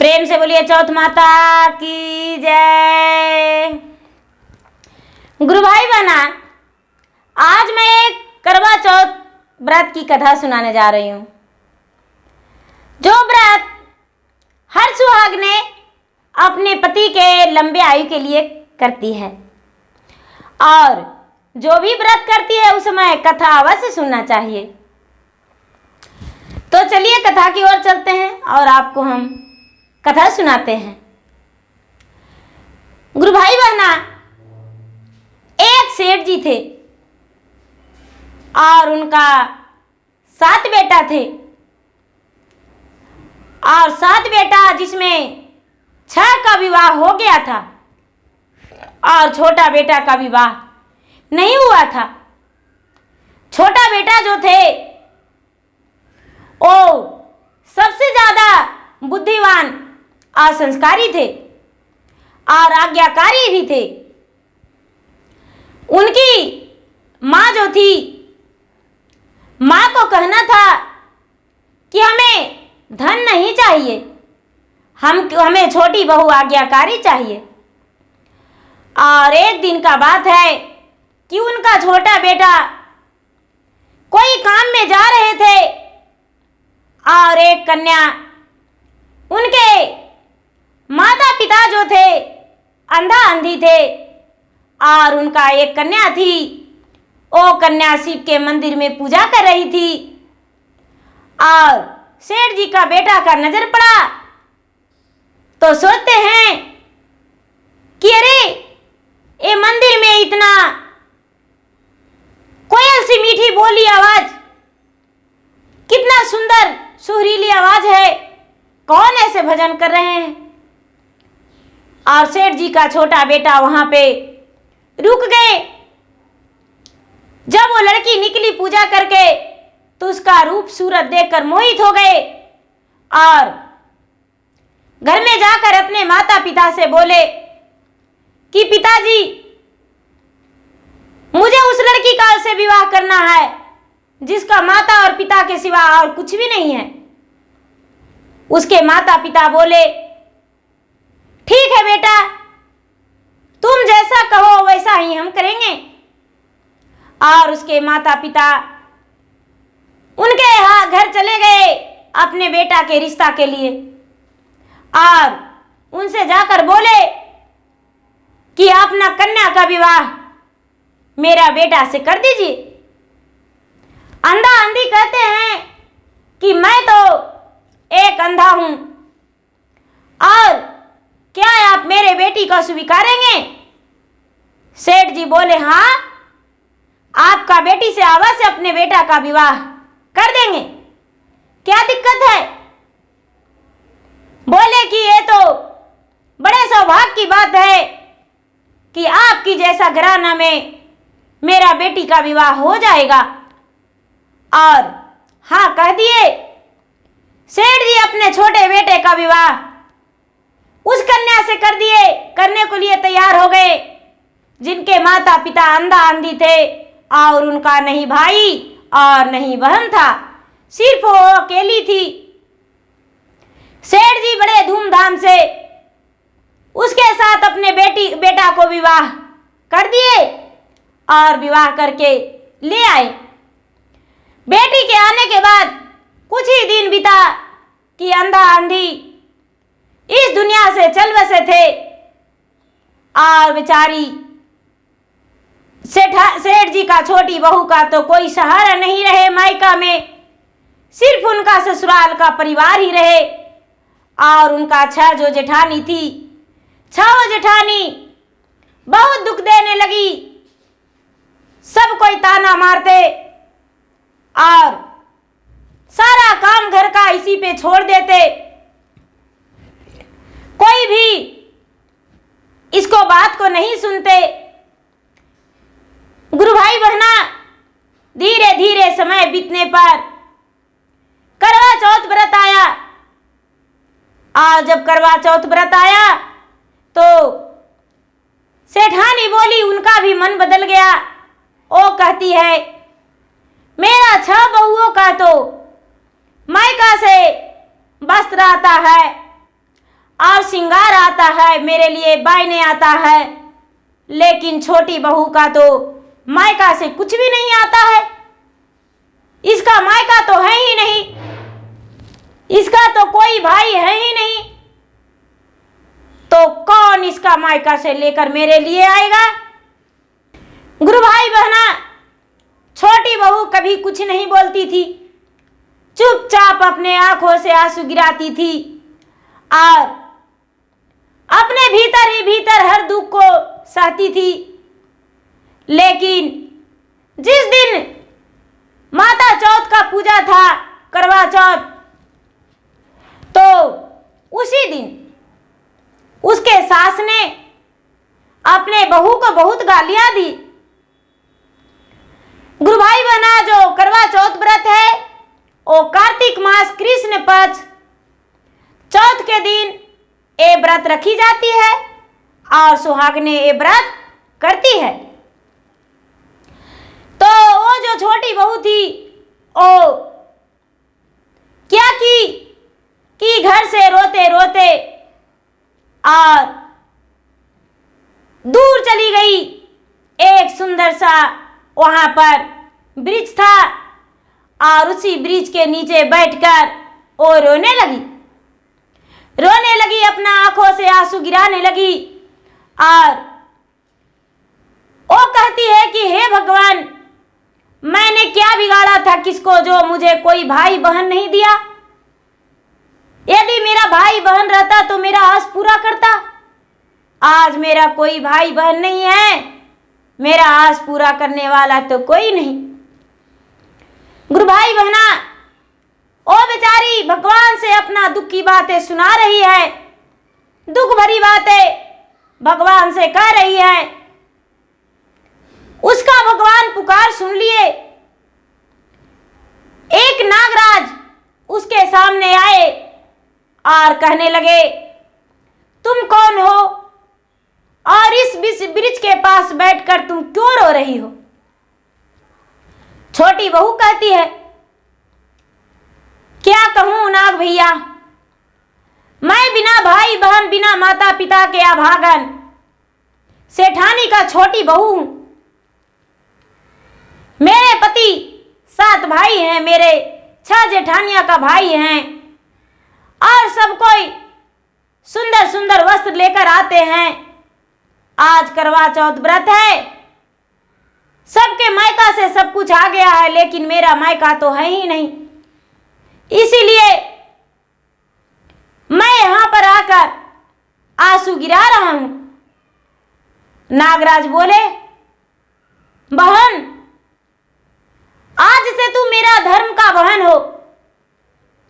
प्रेम से बोलिए चौथ माता की जय। गुरु भाई बहना, आज मैं एक करवा चौथ व्रत की कथा सुनाने जा रही हूँ। जो व्रत हर सुहागने अपने पति के लंबे आयु के लिए करती है और जो भी व्रत करती है उसमें कथा अवश्य सुनना चाहिए। तो चलिए कथा की ओर चलते हैं और आपको हम कथा सुनाते हैं। गुरु भाई बहना, एक सेठ जी थे और उनका 7 बेटा थे और 7 बेटा जिसमें 6 का विवाह हो गया था और छोटा बेटा का विवाह नहीं हुआ था। छोटा बेटा जो थे वो सबसे ज्यादा बुद्धिमान और संस्कारी थे और आज्ञाकारी भी थे। उनकी माँ जो थी, माँ को कहना था कि हमें धन नहीं चाहिए, हमें छोटी बहू आज्ञाकारी चाहिए। और एक दिन का बात है कि उनका छोटा बेटा कोई काम में जा रहे थे और एक कन्या, उनके माता पिता जो थे अंधा अंधी थे और उनका एक कन्या थी, वो कन्या शिव के मंदिर में पूजा कर रही थी और सेठ जी का बेटा का नजर पड़ा तो सोचते हैं कि अरे ये मंदिर में इतना कोयल सी मीठी बोली आवाज, कितना सुंदर सुरीली आवाज है, कौन ऐसे भजन कर रहे हैं। और सेठ जी का छोटा बेटा वहां पे रुक गए। जब वो लड़की निकली पूजा करके तो उसका रूप सूरत देखकर मोहित हो गए और घर में जाकर अपने माता पिता से बोले कि पिताजी, मुझे उस लड़की का से विवाह करना है जिसका माता और पिता के सिवा और कुछ भी नहीं है। उसके माता पिता बोले, ठीक है बेटा, तुम जैसा कहो वैसा ही हम करेंगे। और उसके माता पिता उनके यहाँ घर चले गए अपने बेटा के रिश्ता के लिए और उनसे जाकर बोले कि अपना कन्या का विवाह मेरा बेटा से कर दीजिए। अंधा अंधी कहते हैं कि मैं तो एक अंधा हूं और क्या आप मेरे बेटी को स्वीकारेंगे? सेठ जी बोले, हाँ, आपका बेटी से अवश्य अपने बेटा का विवाह कर देंगे, क्या दिक्कत है? बोले कि ये तो बड़े सौभाग्य की बात है कि आपकी जैसा घराना में मेरा बेटी का विवाह हो जाएगा। और हाँ कह दिए। सेठ जी अपने छोटे बेटे का विवाह उस कन्या से कर दिए, करने को लिए तैयार हो गए जिनके माता पिता अंधा अंधी थे और उनका नहीं भाई और नहीं बहन था, सिर्फ वो अकेली थी। सेठ जी बड़े धूमधाम से उसके साथ अपने बेटा को विवाह कर दिए और विवाह करके ले आए। बेटी के आने के बाद कुछ ही दिन बीता कि अंधा अंधी इस दुनिया से चल बसे थे और बेचारी सेठ जी का छोटी बहू का तो कोई सहारा नहीं रहे मायका में, सिर्फ उनका ससुराल का परिवार ही रहे। और उनका 6 जो जेठानी थी, 6 जेठानी बहुत दुख देने लगी, सब कोई ताना मारते और सारा काम घर का इसी पे छोड़ देते। कोई भी इसको बात को नहीं सुनते। गुरु भाई बहना, धीरे धीरे समय बीतने पर करवा चौथ व्रत आया और जब करवा चौथ व्रत आया तो सेठानी बोली, उनका भी मन बदल गया। वो कहती है, मेरा 6 बहुओं का तो मायका से वस्त्र आता है और श्रृंगार आता है, मेरे लिए बायने आता है, लेकिन छोटी बहू का तो मायका से कुछ भी नहीं आता है। इसका मायका तो है ही नहीं, इसका तो कोई भाई है ही नहीं, तो कौन इसका मायका से लेकर मेरे लिए आएगा। गुरु भाई बहना, छोटी बहू कभी कुछ नहीं बोलती थी, चुपचाप अपने आंखों से आंसू गिराती थी और अपने भीतर ही भीतर हर दुख को सहती थी। लेकिन जिस दिन माता चौथ का पूजा था, करवा चौथ, तो उसी दिन उसके सास ने अपने बहू को बहुत गालियां दी। गुरु भाई बहना, जो करवा चौथ व्रत है वो कार्तिक मास कृष्ण पक्ष चौथ के दिन ये व्रत रखी जाती है और सुहागने ये व्रत करती है। तो वो जो छोटी बहू थी वो क्या कि घर से रोते रोते और दूर चली गई। एक सुंदर सा वहां पर ब्रिज था और उसी ब्रिज के नीचे बैठकर वो रोने लगी, अपना आंखों से आंसू गिराने लगी और वो कहती है कि हे भगवान, मैंने क्या बिगाड़ा था किसको जो मुझे कोई भाई बहन नहीं दिया। यदि मेरा भाई बहन रहता तो मेरा आस पूरा करता। आज मेरा कोई भाई बहन नहीं है, मेरा आस पूरा करने वाला तो कोई नहीं। गुरु भाई बहना, ओ बेचारी भगवान से अपना दुख की बातें सुना रही है, दुख भरी बातें भगवान से कह रही है। उसका भगवान पुकार सुन लिए। एक नागराज उसके सामने आए और कहने लगे, तुम कौन हो और इस ब्रिज के पास बैठकर तुम क्यों रो रही हो। छोटी बहू कहती है, क्या कहूं नाग भैया, मैं बिना भाई बहन, बिना माता पिता के अभागन सेठानी का छोटी बहू हूं। मेरे पति 7 भाई हैं, मेरे 6 जेठानिया का भाई हैं और सब कोई सुंदर सुंदर वस्त्र लेकर आते हैं। आज करवा चौथ व्रत है, सबके मायका से सब कुछ आ गया है, लेकिन मेरा मायका तो है ही नहीं। इसीलिए मैं यहां पर आकर आंसू गिरा रहा हूं। नागराज बोले, बहन, आज से तू मेरा धर्म का बहन हो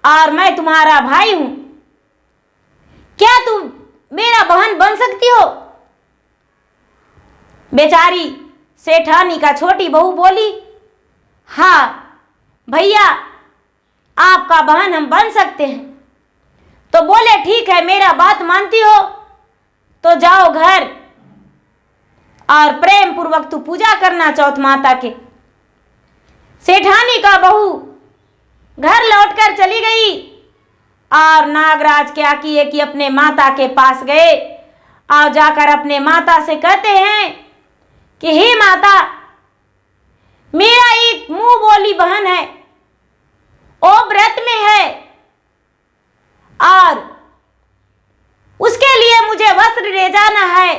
और मैं तुम्हारा भाई हूं। क्या तू मेरा बहन बन सकती हो। बेचारी सेठानी का छोटी बहू बोली, हाँ भैया, आपका बहन हम बन सकते हैं। तो बोले, ठीक है, मेरा बात मानती हो तो जाओ घर और प्रेम पूर्वक तू पूजा करना चौथ माता के। सेठानी का बहू घर लौटकर चली गई और नागराज क्या किए कि अपने माता के पास गए और जाकर अपने माता से कहते हैं कि हे माता, मेरा एक मुंह बोली बहन है, वो व्रत में है और उसके लिए मुझे वस्त्र ले जाना है,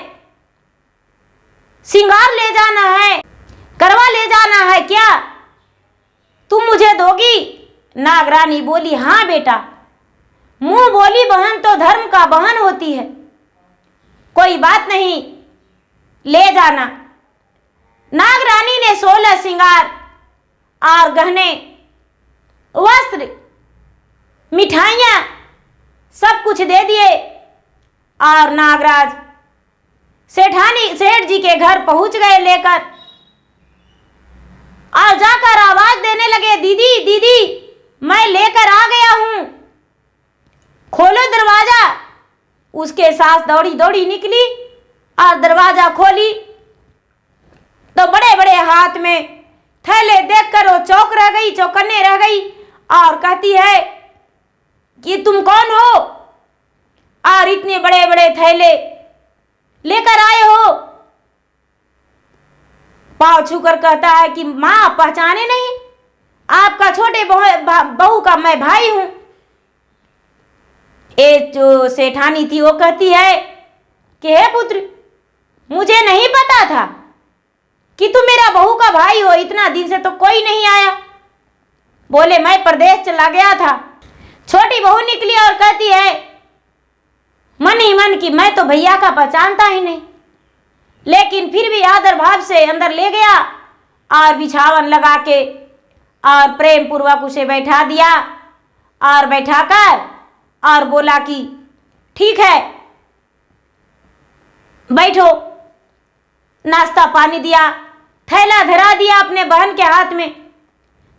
श्रृंगार ले जाना है, करवा ले जाना है, क्या तुम मुझे दोगी। नागरानी बोली, हाँ बेटा, मुंह बोली बहन तो धर्म का बहन होती है, कोई बात नहीं, ले जाना। नागरानी ने 16 श्रृंगार और गहने, वस्त्र, मिठाइयां सब कुछ दे दिए और नागराज सेठ जी के घर पहुंच गए लेकर और जाकर आवाज देने लगे, दीदी दीदी, मैं लेकर आ गया हूं, खोलो दरवाजा। उसके सास दौड़ी दौड़ी निकली और दरवाजा खोली तो बड़े बड़े हाथ में थैले देखकर वो चौकन्ने रह गई और कहती है कि तुम कौन हो और और इतने बड़े बड़े थैले लेकर आए हो? पाँव छूकर कहता है कि माँ पहचाने नहीं, आपका छोटे बहू का मैं भाई हूं। ये जो सेठानी थी वो कहती है कि हे पुत्र, मुझे नहीं पता था कि तू मेरा बहू का भाई हो, इतना दिन से तो कोई नहीं आया। बोले मैं प्रदेश चला गया था। छोटी बहू निकली और कहती है मन ही मन की मैं तो भैया का पहचानता ही नहीं, लेकिन फिर भी आदर भाव से अंदर ले गया और बिछावन लगा के और प्रेम पूर्वक उसे बैठा दिया और बैठाकर और बोला कि ठीक है बैठो। नाश्ता पानी दिया, थैला धरा दिया अपने बहन के हाथ में,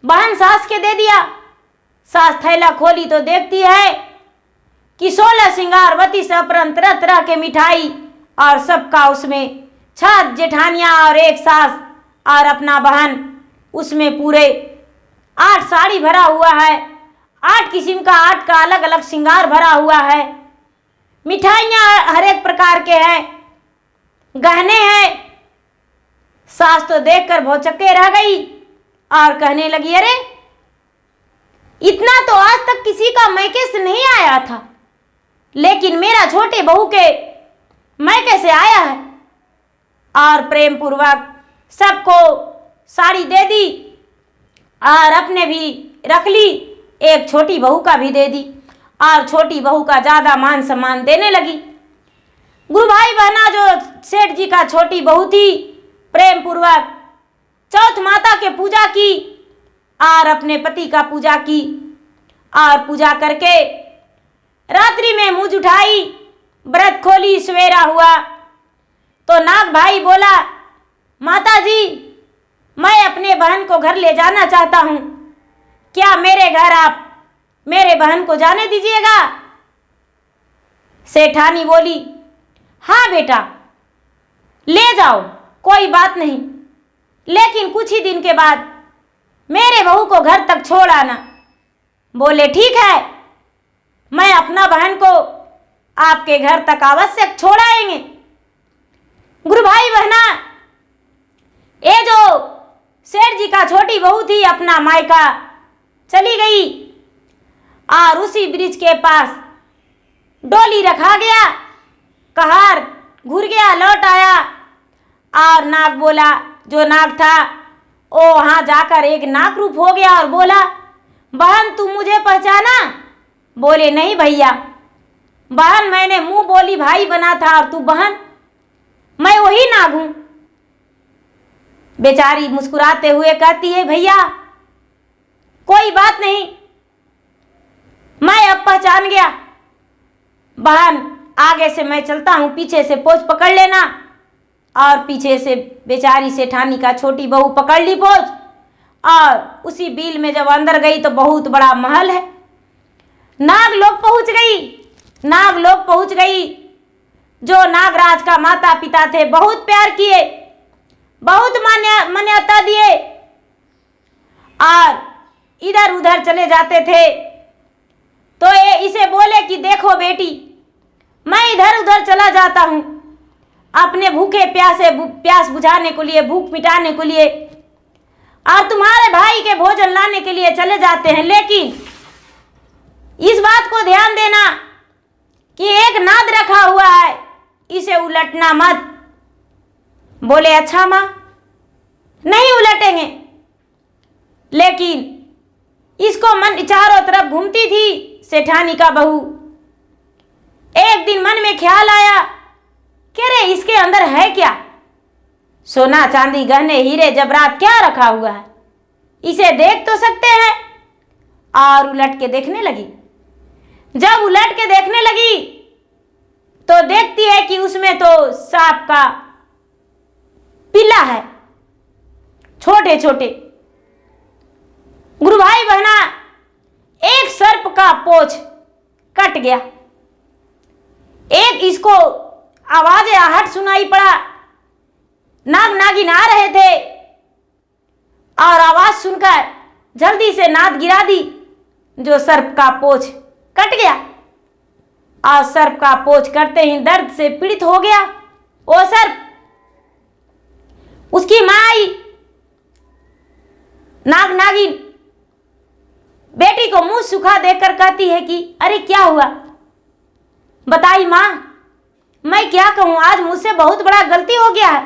बहन सास के दे दिया। सास थैला खोली तो देखती है कि 16 श्रृंगारवती सपरन तरह तरह के मिठाई और सबका उसमें 6 जेठानियां और एक सास और अपना बहन, उसमें पूरे 8 साड़ी भरा हुआ है, 8 किस्म का 8 का अलग अलग श्रृंगार भरा हुआ है, मिठाइयाँ हर एक प्रकार के हैं, गहने हैं। सास तो देखकर भौचक्के रह गई और कहने लगी अरे इतना तो आज तक किसी का मैके से नहीं आया था, लेकिन मेरा छोटे बहू के मैके से आया है। और प्रेम पूर्वक सबको साड़ी दे दी और अपने भी रख ली, एक छोटी बहू का भी दे दी और छोटी बहू का ज़्यादा मान सम्मान देने लगी। गुरु भाई बहना जो सेठ जी का छोटी बहू थी, प्रेम पूर्वक चौथ माता के पूजा की और अपने पति का पूजा की और पूजा करके रात्रि में मुँह उठाई, व्रत खोली, सवेरा हुआ तो नाग भाई बोला माता जी मैं अपने बहन को घर ले जाना चाहता हूँ, क्या मेरे घर आप मेरे बहन को जाने दीजिएगा? सेठानी बोली हाँ बेटा ले जाओ, कोई बात नहीं, लेकिन कुछ ही दिन के बाद मेरे बहू को घर तक छोड़ आना। बोले ठीक है, मैं अपना बहन को आपके घर तक आवश्यक छोड़ आएंगे। गुरु भाई बहना ये जो सेठ जी का छोटी बहू थी अपना मायका चली गई और उसी ब्रिज के पास डोली रखा गया, कहार घूर गया, लौट आया और नाग बोला, जो नाग था वो वहाँ जाकर एक नाग रूप हो गया और बोला बहन तू मुझे पहचाना? बोले नहीं भैया, बहन मैंने मुंह बोली भाई बना था और तू बहन, मैं वही नाग हूं। बेचारी मुस्कुराते हुए कहती है भैया कोई बात नहीं, मैं अब पहचान गया। बहन आगे से मैं चलता हूं, पीछे से पोंछ पकड़ लेना। और पीछे से बेचारी सेठानी का छोटी बहू पकड़ ली पोंछ और उसी बिल में जब अंदर गई तो बहुत बड़ा महल है। नाग लोग पहुंच गई। जो नागराज का माता पिता थे बहुत प्यार किए, बहुत मान्यता दिए और इधर उधर चले जाते थे तो ये इसे बोले कि देखो बेटी मैं इधर उधर चला जाता हूँ अपने भूखे प्यास बुझाने के लिए, भूख मिटाने के लिए, और तुम्हारे भाई के भोजन लाने के लिए चले जाते हैं, लेकिन इस बात को ध्यान देना कि एक नाद रखा हुआ है, इसे उलटना मत। बोले अच्छा माँ नहीं उलटेंगे, लेकिन इसको मन चारों तरफ घूमती थी सेठानी का बहू। एक दिन मन में ख्याल आया कि रे इसके अंदर है क्या? सोना चांदी गहने हीरे जबरात क्या रखा हुआ है, इसे देख तो सकते हैं। और उलट के देखने लगी। जब उलट के देखने लगी तो देखती है कि उसमें तो सांप का पिल्ला है, छोटे छोटे। गुरु भाई बहना एक सर्प का पोंछ कट गया, एक इसको आवाज आहट सुनाई पड़ा। नाग नागिन आ रहे थे और आवाज सुनकर जल्दी से नाद गिरा दी, जो सर्प का पोंछ कट गया। और सर्प का पोंछ करते ही दर्द से पीड़ित हो गया वो सर्प। उसकी मां आई, नाग नागिन बेटी को मुंह सूखा देकर कहती है कि अरे क्या हुआ, बताई मां, मैं क्या कहूं, आज मुझसे बहुत बड़ा गलती हो गया है।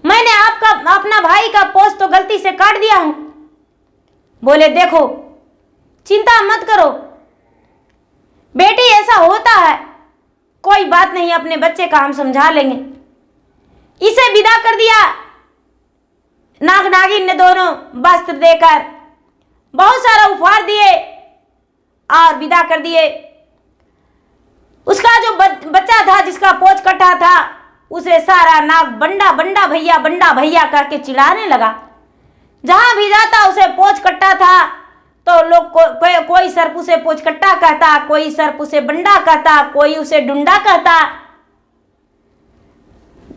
मैंने आपका अपना भाई का पोंछ तो गलती से काट दिया हूं। बोले देखो चिंता मत करो बेटी, ऐसा होता है, कोई बात नहीं, अपने बच्चे का हम समझा लेंगे। इसे विदा कर दिया। नाग नागिन ने दोनों वस्त्र देकर बहुत सारा उपहार दिए और विदा कर दिए। उसका जो बच्चा था जिसका पोंछ कटा था उसे सारा नाग बंडा बंडा भैया, बंडा भैया करके चिढ़ाने लगा। जहां भी जाता उसे पोंछ कट्टा था तो लोग कोई सर्प उसे पोंछ कट्टा कहता, कोई सर्प उसे बंडा कहता, कोई उसे डुंडा कहता।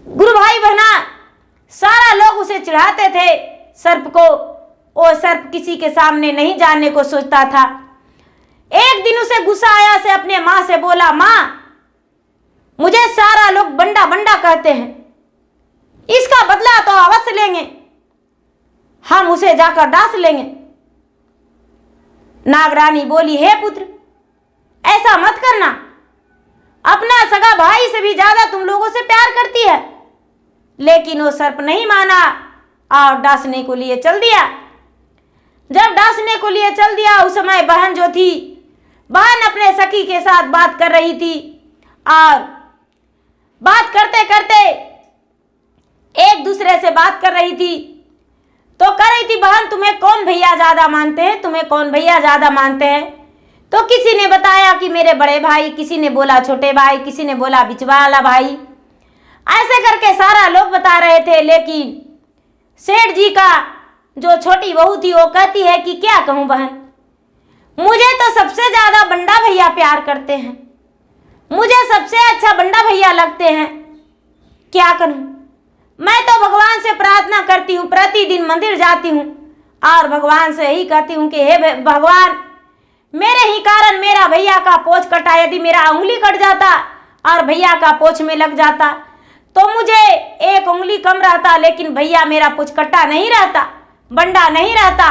गुरु भाई बहना सारा लोग उसे चिढ़ाते थे सर्प को। वो सर्प किसी के सामने नहीं जाने को सोचता था। एक दिन उसे गुस्सा आया, से अपने मां से बोला, मां मुझे सारा लोग बंडा बंडा कहते हैं, इसका बदला तो अवश्य लेंगे, हम उसे जाकर डांस लेंगे। नागरानी बोली, हे पुत्र ऐसा मत करना, अपना सगा भाई से भी ज्यादा तुम लोगों से प्यार करती है। लेकिन वो सर्प नहीं माना और डांसने को लिए चल दिया। जब डांसने को लिए चल दिया उस समय बहन जो थी, बहन अपने सखी के साथ बात कर रही थी और बात करते करते एक दूसरे से बात कर रही थी तो कह रही थी, बहन तुम्हें कौन भैया ज्यादा मानते हैं, तुम्हें कौन भैया ज्यादा मानते हैं। तो किसी ने बताया कि मेरे बड़े भाई, किसी ने बोला छोटे भाई, किसी ने बोला बिचवा वाला भाई। ऐसे करके सारा लोग बता रहे थे। लेकिन सेठ जी का जो छोटी बहू थी वो कहती है कि क्या कहूं बहन, मुझे तो सबसे ज्यादा बंडा भैया प्यार करते हैं, मुझे सबसे अच्छा बंडा भैया लगते हैं। क्या करूं, मैं तो भगवान से प्रार्थना करती हूँ, प्रतिदिन मंदिर जाती हूँ और भगवान से ही कहती हूँ कि हे भगवान, मेरे ही कारण मेरा भैया का पोंछ कटा, यदि मेरा उंगली कट जाता और भैया का पोंछ में लग जाता तो मुझे एक उंगली कम रहता, लेकिन भैया मेरा पोंछ कटा नहीं रहता, बंडा नहीं रहता।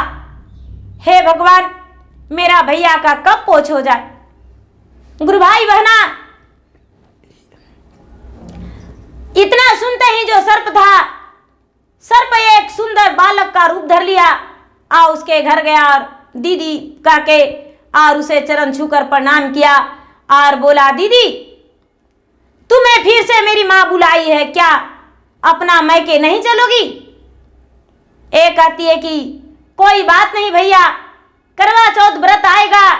हे भगवान, मेरा भैया का कब पोंछ हो जाए। गुरु भाई बहना इतना सुनते ही जो सर्प था, सर्प एक सुंदर बालक का रूप धर लिया और उसके घर गया और दीदी करके और उसे चरण छूकर प्रणाम किया और बोला, दीदी तुम्हें फिर से मेरी मां बुलाई है क्या, अपना मैके नहीं चलोगी। एक कहती है कि कोई बात नहीं भैया, करवा चौथ व्रत आएगा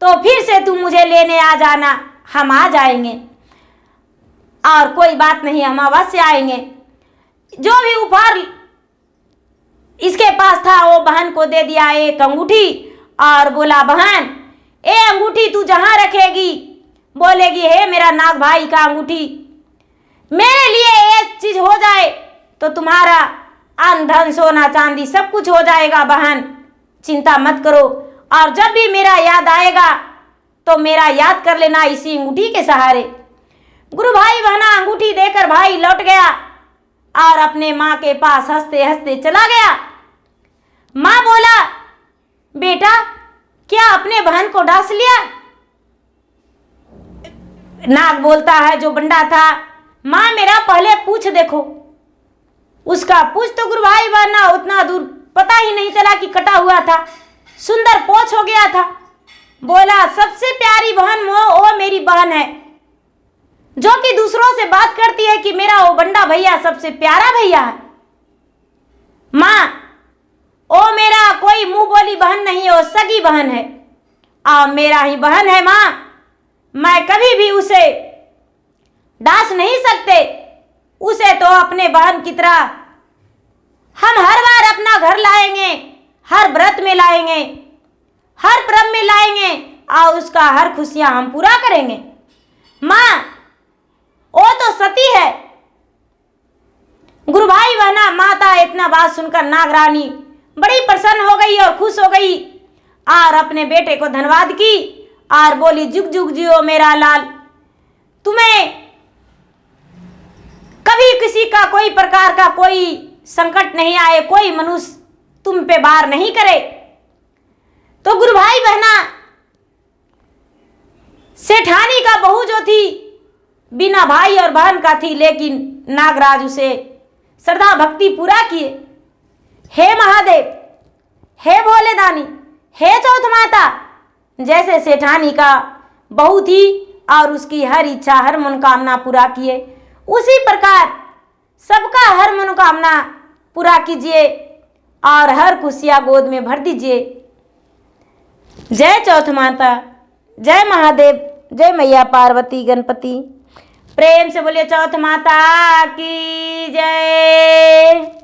तो फिर से तुम मुझे लेने आ जाना, हम आ जाएंगे और कोई बात नहीं, हम अवश्य आएंगे। जो भी उपहार इसके पास था वो बहन को दे दिया, एक अंगूठी, और बोला, बहन ये अंगूठी तू जहां रखेगी बोलेगी, हे मेरा नाग भाई का अंगूठी, मेरे लिए ये चीज हो जाए तो तुम्हारा अन्न धन सोना चांदी सब कुछ हो जाएगा बहन, चिंता मत करो। और जब भी मेरा याद आएगा तो मेरा याद कर लेना इसी अंगूठी के सहारे। गुरु भाई बहना अंगूठी देकर भाई लौट गया और अपने मां के पास हंसते हंसते चला गया। मां बोला, बेटा क्या अपने बहन को डांस लिया। नाग बोलता है जो बंडा था, मां मेरा पहले पूछ देखो। उसका पूछ तो गुरु भाई बहना उतना दूर पता ही नहीं चला कि कटा हुआ था, सुंदर पोंछ हो गया था। बोला, सबसे प्यारी बहन वो मेरी बहन है जो कि दूसरों से बात करती है कि मेरा वो बंडा भैया सबसे प्यारा भैया है। मां ओ मेरा कोई मुंह बोली बहन नहीं है, वो सगी बहन है और मेरा ही बहन है। मां मैं कभी भी उसे डांस नहीं सकते, उसे तो अपने बहन की तरह हम हर बार अपना घर लाएंगे, हर व्रत में लाएंगे, हर पर्व में लाएंगे और उसका हर खुशियां हम पूरा करेंगे। मां वो तो सती है। गुरु भाई बहना माता इतना बात सुनकर नागरानी बड़ी प्रसन्न हो गई और खुश हो गई और अपने बेटे को धन्यवाद की और बोली, जुग जुग जियो मेरा लाल, तुम्हें कभी किसी का कोई प्रकार का कोई संकट नहीं आए, कोई मनुष्य तुम पे वार नहीं करे। तो गुरु भाई बहना, सेठानी का बहू जो थी बिना भाई और बहन का थी, लेकिन नागराज उसे श्रद्धा भक्ति पूरा किए। हे महादेव, हे भोले दानी, हे चौथ माता, जैसे सेठानी का बहू थी और उसकी हर इच्छा हर मनोकामना पूरा किए, उसी प्रकार सबका हर मनोकामना पूरा कीजिए और हर खुशियाँ गोद में भर दीजिए। जय चौथ माता, जय महादेव, जय मैया पार्वती गणपति। प्रेम से बोलिए चौथ माता की जय।